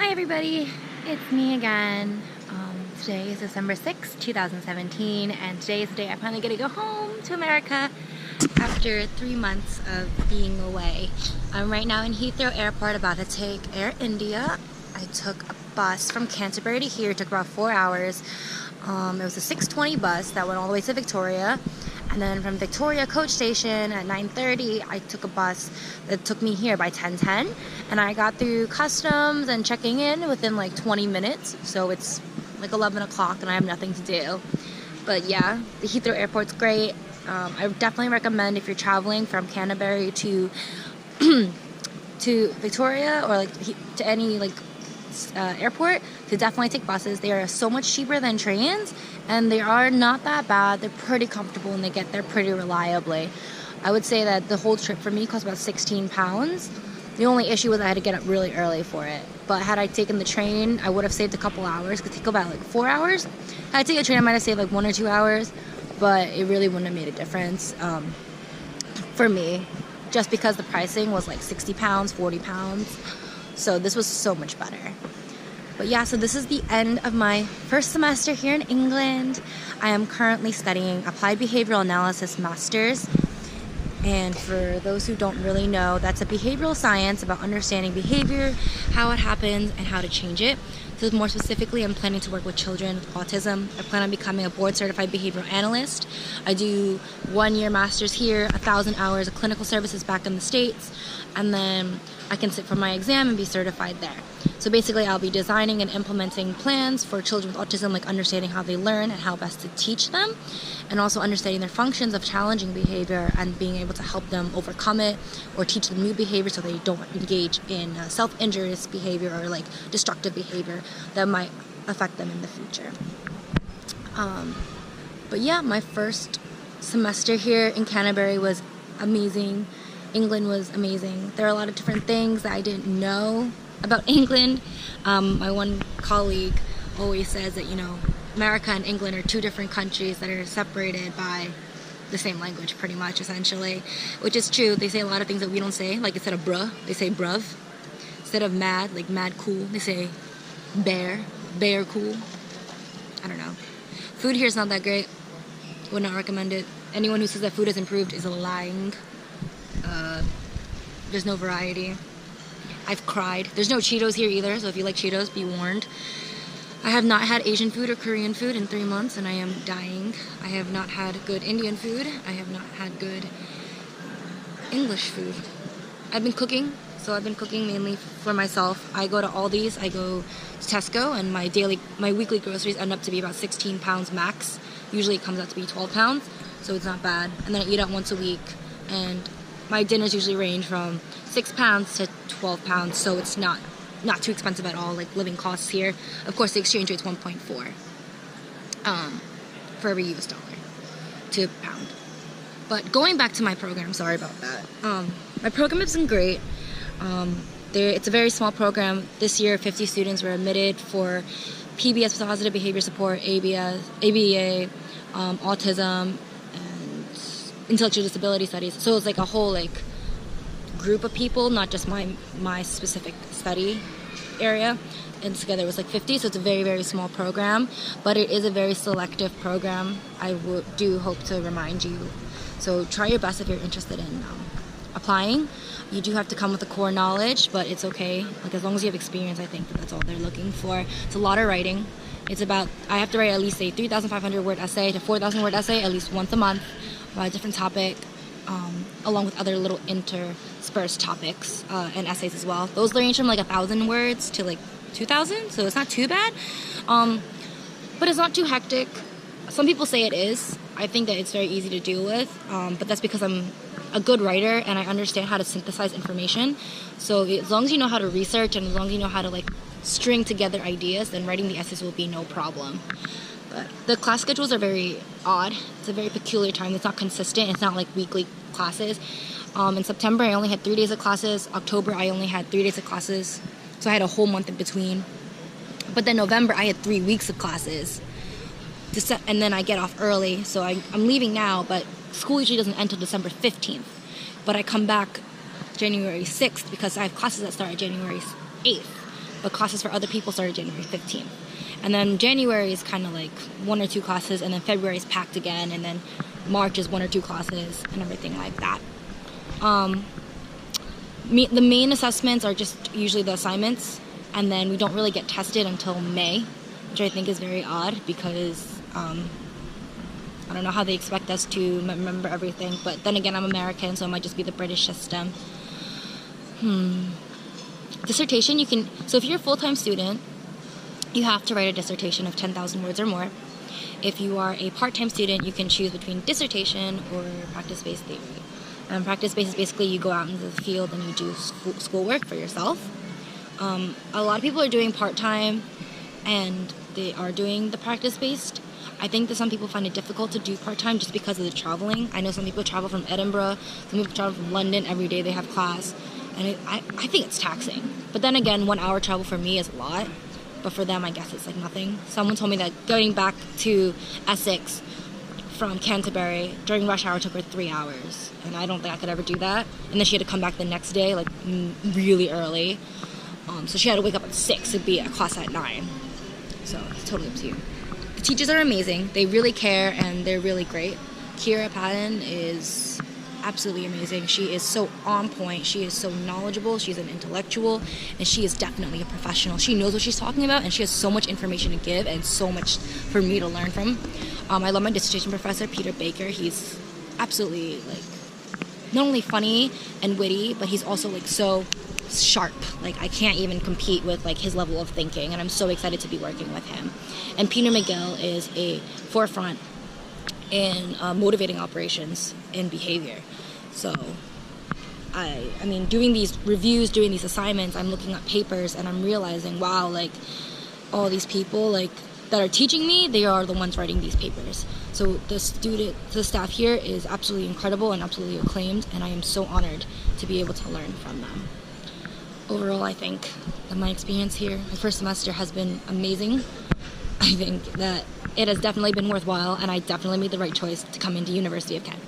Hi everybody, it's me again. Today is December 6th, 2017, and today is the day I finally get to go home to America after 3 months of being away. I'm right now in Heathrow Airport, about to take Air India. I took a bus from Canterbury to here. It took about 4 hours. It was a 6:20 bus that went all the way to Victoria. And then from Victoria coach station at 9:30, I took a bus that took me here by 10:10. And I got through customs and checking in within like 20 minutes. So it's like 11 o'clock and I have nothing to do. But yeah, the Heathrow Airport's great. I would definitely recommend if you're traveling from Canterbury to to Victoria or like to any like airport, to definitely take buses. They are so much cheaper than trains, and they are not that bad. They're pretty comfortable and they get there pretty reliably. I would say that the whole trip for me cost about £16. The only issue was I had to get up really early for it. But had I taken the train, I would have saved a couple hours. It could take about like 4 hours. Had I taken a train, I might have saved like 1 or 2 hours, but it really wouldn't have made a difference for me, just because the pricing was like £60, £40. So this was so much better. But yeah, so this is the end of my first semester here in England. I am currently studying Applied Behavioral Analysis Masters. And for those who don't really know, that's a behavioral science about understanding behavior, how it happens, and how to change it. So more specifically, I'm planning to work with children with autism. I plan on becoming a board-certified behavioral analyst. I do 1 year master's here, 1,000 hours of clinical services back in the States, and then I can sit for my exam and be certified there. So basically, I'll be designing and implementing plans for children with autism, like understanding how they learn and how best to teach them, and also understanding their functions of challenging behavior and being able to help them overcome it or teach them new behavior so they don't engage in self-injurious behavior or like destructive behavior that might affect them in the future. But yeah, my first semester here in Canterbury was amazing. England was amazing. There are a lot of different things that I didn't know about England. My one colleague always says that, you know, America and England are two different countries that are separated by the same language, pretty much, essentially, which is true. They say a lot of things that we don't say, like instead of bruh, they say bruv. Instead of mad, like mad cool, they say bear cool. I don't know. Food here is not that great. Would not recommend it. Anyone who says that food has improved is lying. There's no variety. I've cried. There's no Cheetos here either, so if you like Cheetos, be warned. I have not had Asian food or Korean food in 3 months, and I am dying. I have not had good Indian food. I have not had good English food. I've been cooking, so I've been cooking mainly for myself. I go to Aldi's, I go to Tesco, and my weekly groceries end up to be about £16 max. Usually it comes out to be £12, so it's not bad. And then I eat out once a week, and my dinners usually range from £6 to £12, so it's not too expensive at all, like living costs here. Of course, the exchange rate's 1.4 for every US dollar to pound. But going back to my program, sorry about that. My program has been great. It's a very small program. This year, 50 students were admitted for PBS, positive behavior support, ABA, autism, intellectual disability studies. So it's like a whole like group of people, not just my specific study area. And together it was like 50, so it's a very, very small program, but it is a very selective program. I do hope to remind you. So try your best if you're interested in applying. You do have to come with a core knowledge, but it's okay. Like as long as you have experience, I think that's all they're looking for. It's a lot of writing. It's about, I have to write at least a 3,500 word essay to 4,000 word essay at least once a month about a different topic, along with other little interspersed topics and essays as well. Those range from like 1,000 words to like 2,000, so it's not too bad, but it's not too hectic. Some people say it is. I think that it's very easy to deal with, but that's because I'm a good writer and I understand how to synthesize information. So as long as you know how to research and as long as you know how to like string together ideas, then writing the essays will be no problem. But the class schedules are very odd. It's a very peculiar time. It's not consistent. It's not like weekly classes. In September, I only had 3 days of classes. October, I only had 3 days of classes. So I had a whole month in between. But then November, I had 3 weeks of classes. And then I get off early. So I'm leaving now, but school usually doesn't end until December 15th. But I come back January 6th because I have classes that start at January 8th. but classes for other people started January 15th. And then January is kind of like 1 or 2 classes, and then February is packed again, and then March is 1 or 2 classes, and everything like that. The main assessments are just usually the assignments, and then we don't really get tested until May, which I think is very odd because I don't know how they expect us to remember everything, but then again, I'm American, so it might just be the British system. Dissertation, so if you're a full-time student, you have to write a dissertation of 10,000 words or more. If you are a part-time student, you can choose between dissertation or practice-based theory. Practice-based is basically you go out into the field and you do schoolwork for yourself. A lot of people are doing part-time and they are doing the practice-based. I think that some people find it difficult to do part-time just because of the traveling. I know some people travel from Edinburgh, some people travel from London. Every day they have class, and I think it's taxing. But then again, 1 hour travel for me is a lot, but for them I guess it's like nothing. Someone told me that going back to Essex from Canterbury during rush hour took her 3 hours, and I don't think I could ever do that. And then she had to come back the next day, like really early. So she had to wake up at 6 to be at class at 9. So it's totally up to you. The teachers are amazing. They really care and they're really great. Kira Patton is absolutely amazing. She is so on point. She is so knowledgeable. She's an intellectual, and she is definitely a professional. She knows what she's talking about, and she has so much information to give and so much for me to learn from. I love my dissertation professor, Peter Baker. He's absolutely like not only funny and witty, but he's also like so sharp. Like I can't even compete with like his level of thinking, and I'm so excited to be working with him. And Peter McGill is a forefront in motivating operations and behavior. So I mean, doing these reviews, doing these assignments, I'm looking at papers and I'm realizing, wow, like all these people like that are teaching me, they are the ones writing these papers. So the staff here is absolutely incredible and absolutely acclaimed, and I am so honored to be able to learn from them. Overall, I think that my experience here, my first semester, has been amazing. I think that it has definitely been worthwhile, and I definitely made the right choice to come into University of Kent.